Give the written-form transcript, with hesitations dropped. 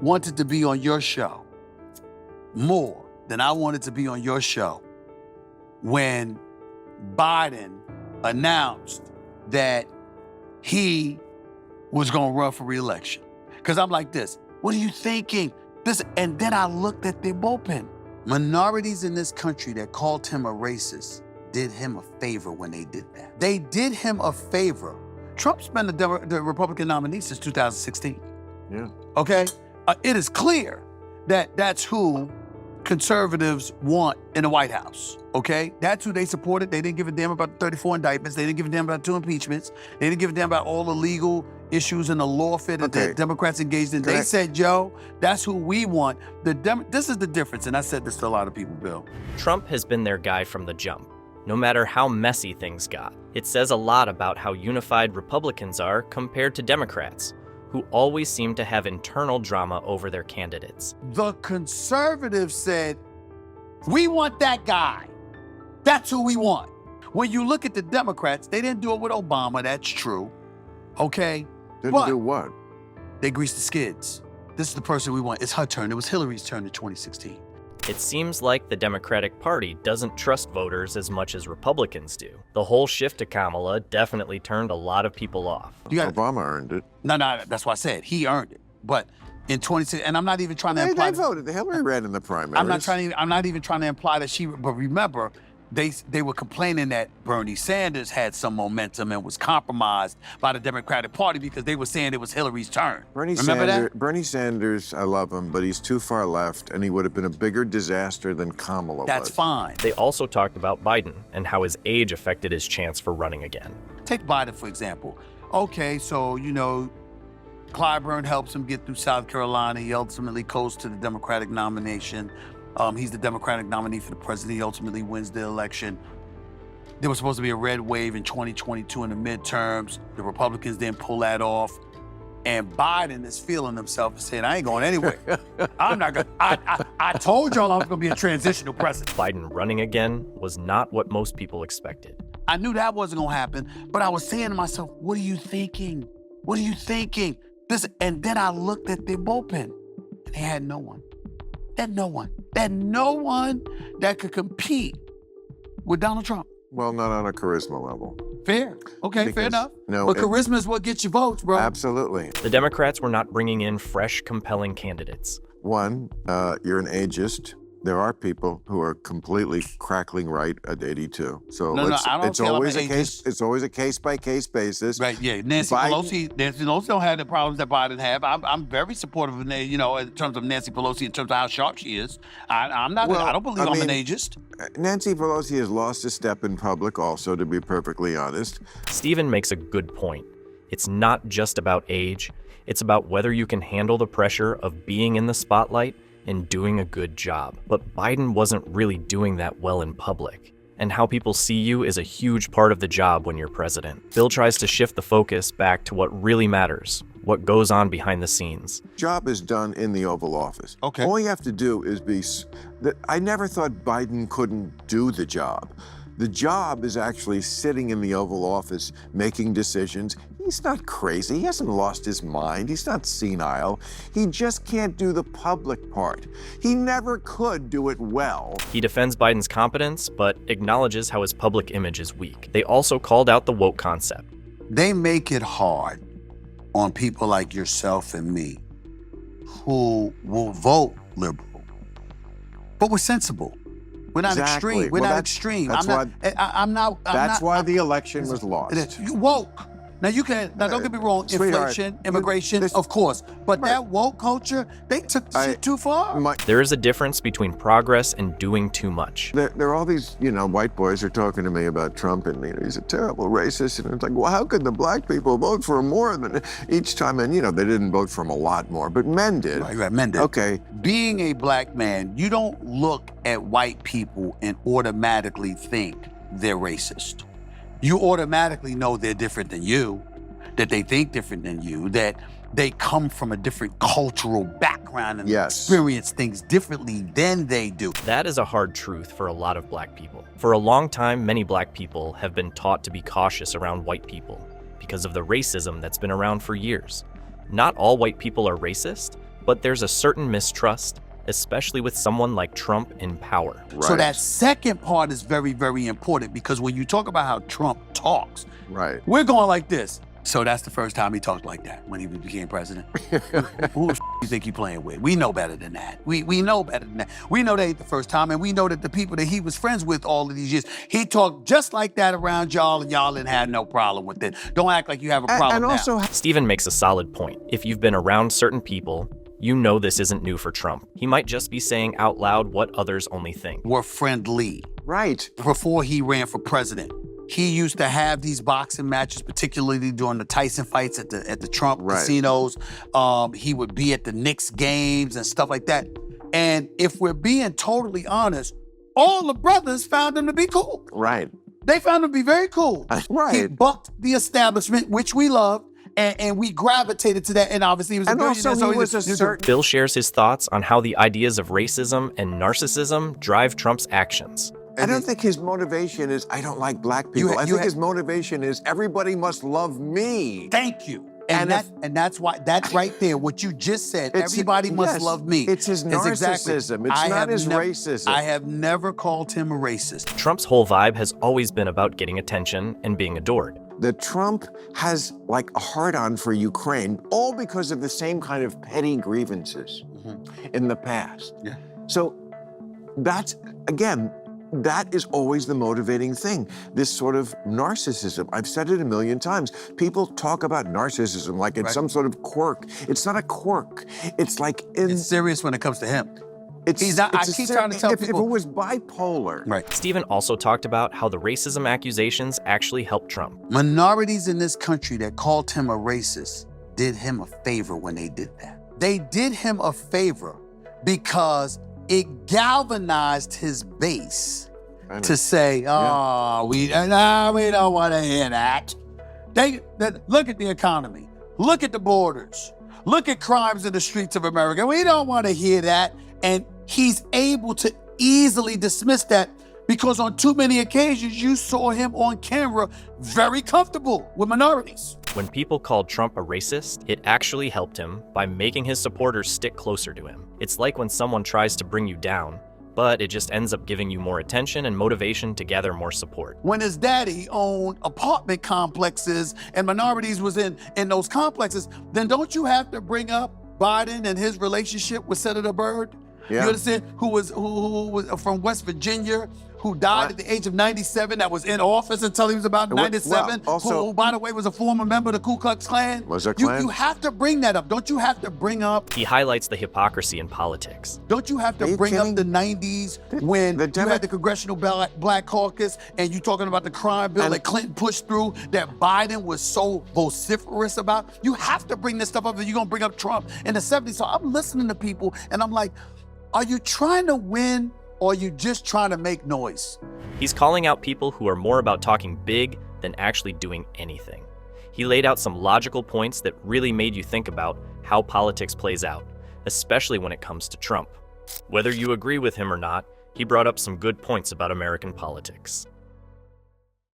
wanted to be on your show more than I wanted to be on your show when Biden announced that he was going to run for re-election. Because I'm like this, what are you thinking? And then I looked at their bullpen. Minorities in this country that called him a racist did him a favor when they did that. They did him a favor. Trump's been the Republican nominee since 2016. Yeah. Okay? It is clear that that's who conservatives want in the White House, okay? That's who they supported. They didn't give a damn about the 34 indictments. They didn't give a damn about 2 impeachments. They didn't give a damn about all the legal issues and the lawfare that the Democrats engaged in. They said, Joe, that's who we want. This is the difference, and I said this to a lot of people, Bill. Trump has been their guy from the jump, no matter how messy things got. It says a lot about how unified Republicans are compared to Democrats, who always seem to have internal drama over their candidates. The conservatives said, we want that guy. That's who we want. When you look at the Democrats, they didn't do it with Obama, that's true, okay? Didn't do what? They greased the skids. This is the person we want. It's her turn. It was Hillary's turn in 2016. It seems like the Democratic Party doesn't trust voters as much as Republicans do. The whole shift to Kamala definitely turned a lot of people off. Obama earned it. No, that's why I said he earned it. But in 2016, and I'm not even trying to imply they voted. Hillary ran in the primaries. I'm not even trying to imply that she. But remember, they were complaining that Bernie Sanders had some momentum and was compromised by the Democratic Party because they were saying it was Hillary's turn. Bernie Sanders, I love him, but he's too far left, and he would have been a bigger disaster than Kamala was. That's fine. They also talked about Biden and how his age affected his chance for running again. Take Biden, for example. Okay, so, Clyburn helps him get through South Carolina. He ultimately goes to the Democratic nomination. He's the Democratic nominee for the president. He ultimately wins the election. There was supposed to be a red wave in 2022 in the midterms. The Republicans didn't pull that off. And Biden is feeling himself and saying, I ain't going anywhere. I'm not going to. I told y'all I was going to be a transitional president. Biden running again was not what most people expected. I knew that wasn't going to happen, but I was saying to myself, what are you thinking? What are you thinking? And then I looked at their bullpen, and they had no one. They had no one. They had no one that could compete with Donald Trump. Well, not on a charisma level. Fair. Okay, fair enough. No, but charisma is what gets you votes, bro. Absolutely. The Democrats were not bringing in fresh, compelling candidates. One, you're an ageist. There are people who are completely crackling right at 82. So it's always a case. It's always a case-by-case basis. Right. Yeah. Nancy Pelosi don't have the problems that Biden have. I'm very supportive of in terms of Nancy Pelosi, in terms of how sharp she is. I'm not. I don't believe I'm an ageist. Nancy Pelosi has lost a step in public, also, to be perfectly honest. Stephen makes a good point. It's not just about age. It's about whether you can handle the pressure of being in the spotlight and doing a good job. But Biden wasn't really doing that well in public. And how people see you is a huge part of the job when you're president. Bill tries to shift the focus back to what really matters, what goes on behind the scenes. Job is done in the Oval Office. Okay. All you have to do is I never thought Biden couldn't do the job. The job is actually sitting in the Oval Office, making decisions. He's not crazy. He hasn't lost his mind. He's not senile. He just can't do the public part. He never could do it well. He defends Biden's competence, but acknowledges how his public image is weak. They also called out the woke concept. They make it hard on people like yourself and me who will vote liberal, but we're sensible. We're not extreme. We're not extreme. That's why the election was lost. You woke. Now don't get me wrong, inflation, immigration, of course. But that woke culture, they took the shit too far. There is a difference between progress and doing too much. There are all these, white boys are talking to me about Trump and he's a terrible racist. And it's like, well, how could the black people vote for him more than each time? And they didn't vote for him a lot more, but men did. Right, men did. Okay. Being a black man, you don't look at white people and automatically think they're racist. You automatically know they're different than you, that they think different than you, that they come from a different cultural background and experience things differently than they do. That is a hard truth for a lot of black people. For a long time, many black people have been taught to be cautious around white people because of the racism that's been around for years. Not all white people are racist, but there's a certain mistrust, especially with someone like Trump in power. Right. So that second part is very, very important, because when you talk about how Trump talks, Right. we're going like this. So that's the first time he talked like that, when he became president. Who the you think you playing with? We know better than that. We know better than that. We know that ain't the first time, and we know that the people that he was friends with all of these years, he talked just like that around y'all, and y'all didn't have no problem with it. Don't act like you have a problem And now. also, Stephen makes a solid point. If you've been around certain people, you know this isn't new for Trump. He might just be saying out loud what others only think. We're friendly. right. Before he ran for president, he used to have these boxing matches, particularly during the Tyson fights at the Trump Right. casinos. He would be at the Knicks games and stuff like that. And if we're being totally honest, all the brothers found him to be cool. Right. They found him to be very cool. Right. He bucked the establishment, which we loved, and we gravitated to that. And obviously, he was a And billionaire, also, so he was a certain. Bill shares his thoughts on how the ideas of racism and narcissism drive Trump's actions. I don't think his motivation is, I don't like black people. I think his motivation is, everybody must love me. Thank you. And And that's why, that's right there, what you just said, It's- everybody must yes, love me. it's his Is exactly- narcissism. It's I not have his nev- racism. I have never called him a racist. Trump's whole vibe has always been about getting attention and being adored. That Trump has like a hard-on for Ukraine, all because of the same kind of petty grievances in the past. Yeah. So that's, again, that is always the motivating thing, this sort of narcissism. I've said it a million times. People talk about narcissism like it's Right. some sort of quirk. It's not a quirk. It's like It's serious when it comes to him. he's not- I keep trying to tell if people- it was bipolar. Right. Stephen also talked about how the racism accusations actually helped Trump. Minorities in this country that called him a racist did him a favor when they did that. They did him a favor because it galvanized his base I know. to say, oh, we don't want to hear that. Look at the economy. Look at the borders. Look at crimes in the streets of America. We don't want to hear that. And he's able to easily dismiss that because on too many occasions you saw him on camera very comfortable with minorities. When people called Trump a racist, it actually helped him by making his supporters stick closer to him. It's like when someone tries to bring you down, but it just ends up giving you more attention and motivation to gather more support. When his daddy owned apartment complexes and minorities was in those complexes, then don't you have to bring up Biden and his relationship with Senator Byrd? Yeah. You understand? Who was from West Virginia, who died at the age of 97, that was in office until he was about 97, well, also- who, by the way, was a former member of the Ku Klux Klan. Was a You Klan? have to bring that up. Don't you have to bring up, He highlights the hypocrisy in politics. don't you have Are to you bring up kidding? the 90s when the you Demo- had the Congressional Black Caucus and you talking about the crime bill And- that Clinton pushed through that Biden was so vociferous about? You have to bring this stuff up if you're gonna bring up Trump in the 70s. So I'm listening to people and I'm like, are you trying to win or are you just trying to make noise? He's calling out people who are more about talking big than actually doing anything. He laid out some logical points that really made you think about how politics plays out, especially when it comes to Trump. Whether you agree with him or not, he brought up some good points about American politics.